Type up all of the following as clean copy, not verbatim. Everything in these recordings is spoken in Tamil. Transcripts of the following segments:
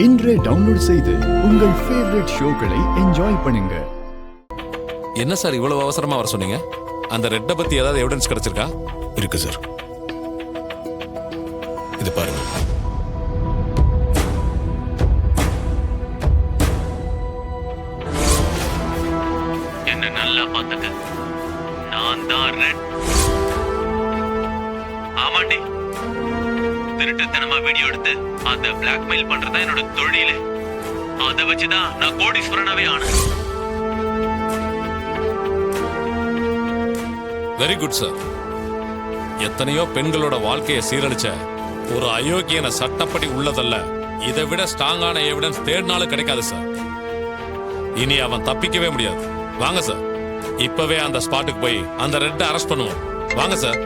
இன்றே டவுன்லோட் செய்து உங்கள் ஃபேவரட் ஷோக்களை என்ஜாய் பண்ணுங்க. என்ன சார் இவ்வளவு அவசரமா வர சொன்னீங்க? அந்த ரெட்டை பத்தி ஏதாவது எவிடன்ஸ் கிடைச்சிருக்கா? இருக்கு சார், இது பாருங்க. என்ன நல்லா பார்த்துக்க, நான் தான் ரெட். ஆமாண்டி, திருட்டுத்தனமா வீடியோ எடுத்து அதை பிளாக்மெயில் பண்றதா என்னோட தொழிலே. அதை வச்சுதான் நான் கோடீஸ்வரனாவே ஆனேன். Very good sir. எத்தனையோ பெண்களோட வாழ்க்கையை சீரழிச்ச ஒரு அயோக்கியன சட்டப்படி உள்ளதல்ல. இதை விட ஸ்ட்ராங்கான எவிடன்ஸ் தேடினாலும் கிடைக்காது சார். இனி அவன் தப்பிக்கவே முடியாது. வாங்க சார், இப்பவே அந்த ஸ்பாட்டுக்கு போய் அந்த ரெட்டை அரெஸ்ட் பண்ணுவோம். வாங்க சார்.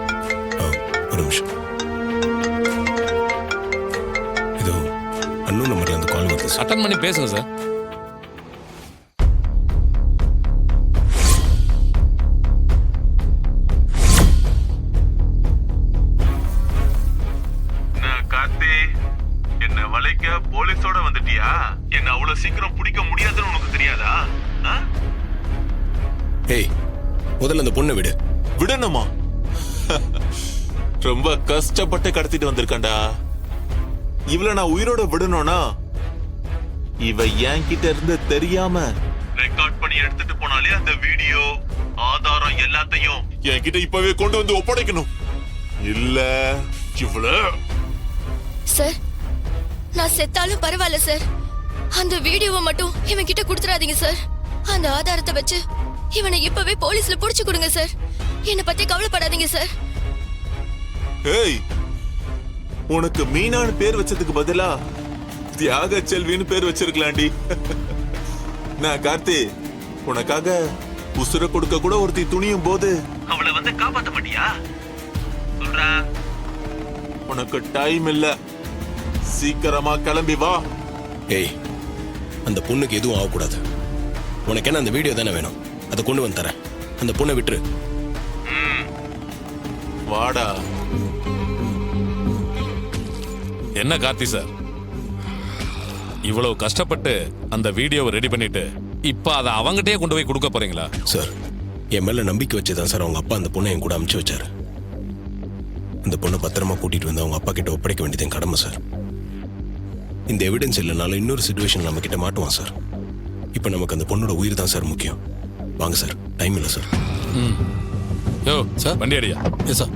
ஒரு நிமிஷம், இதோ அண்ணன் நம்பர்ல அந்த கால் வருது. அட்டன் பண்ணி பேசுங்க சார். என்ன வளைக்க போலீஸோட வந்துட்டியா? என்ன அவ்வளவு சீக்கிரம் பிடிக்க முடியாதுன்னு உனக்கு தெரியாதா? ஏய், முதல்ல அந்த பொண்ணை விடு. விடணுமா? ரொம்ப கஷ்டப்பட்டு கடத்திட்டு வந்திருக்கேன்டா. இவள நான் உயிரோட விடணும்னா இவ என்கிட்ட இருந்து தெரியாம ரெக்கார்ட் பண்ணி எடுத்துட்டு போனாலே அந்த வீடியோ ஆதாரம் எல்லாத்தையும் என்கிட்ட இப்பவே கொண்டு வந்து ஒப்படைக்கணும். இல்ல இவள சார், நான் செத்தாலும் பரவாயில்ல சார். அந்த வீடியோவை மட்டும் இவன் கிட்ட கொடுத்துறாதீங்க சார். அந்த ஆதாரத்தை வச்சு இவனை இப்பவே போலீஸ்ல புடிச்சு கொடுங்க சார். என்னை பத்தி கவலைப்படாதீங்க சார். ஏய், உனக்கு மீனான்னு பேர் வச்சதுக்கு பதிலா தியாக செல்வின்னு பேர் வச்சிருக்கலாண்டி. நான் கார்த்தி, உனக்காக உசுர கொடுக்க கூட ஒருத்தி துணியும் போது அவளை வந்து காப்பாத்த மாட்டியா? சொல்றா, உனக்கு டைம் இல்ல, சீக்கிரமா கிளம்பி வா. ஏய், அந்த பொண்ணுக்கு எதுவும் ஆகக்கூடாது. உனக்கு என்ன அந்த வீடியோ தானே வேணும்? அதை கொண்டு வந்து தரேன். அந்த பொண்ணை விட்டுரு. வாடா. என்ன கார்த்தி சார், இவ்வளவு கஷ்டப்பட்டு அந்த வீடியோவை ரெடி பண்ணிட்டு இப்ப அதை அவங்கிட்டே கொண்டு போய் கொடுக்க போறீங்களா? சார், என் மேல நம்பிக்கை வச்சுதான் சார் அவங்க அப்பா அந்த பொண்ணை என் கூட அனுப்பிச்சு வச்சாரு. அந்த பொண்ணை பத்திரமா கூட்டிட்டு வந்து அவங்க அப்பா கிட்ட ஒப்படைக்க வேண்டியது என் கடமை சார். இந்த எவிடன்ஸ் இல்லைனாலும் இன்னொரு சிச்சுவேஷன் நம்ம கிட்ட மாட்டுவான் சார். இப்ப நமக்கு அந்த பொண்ணோட உயிர் தான் சார் முக்கியம். வாங்க சார், டைம் இல்லை சார். யோ சார், வண்டி அடியா. Yes sir.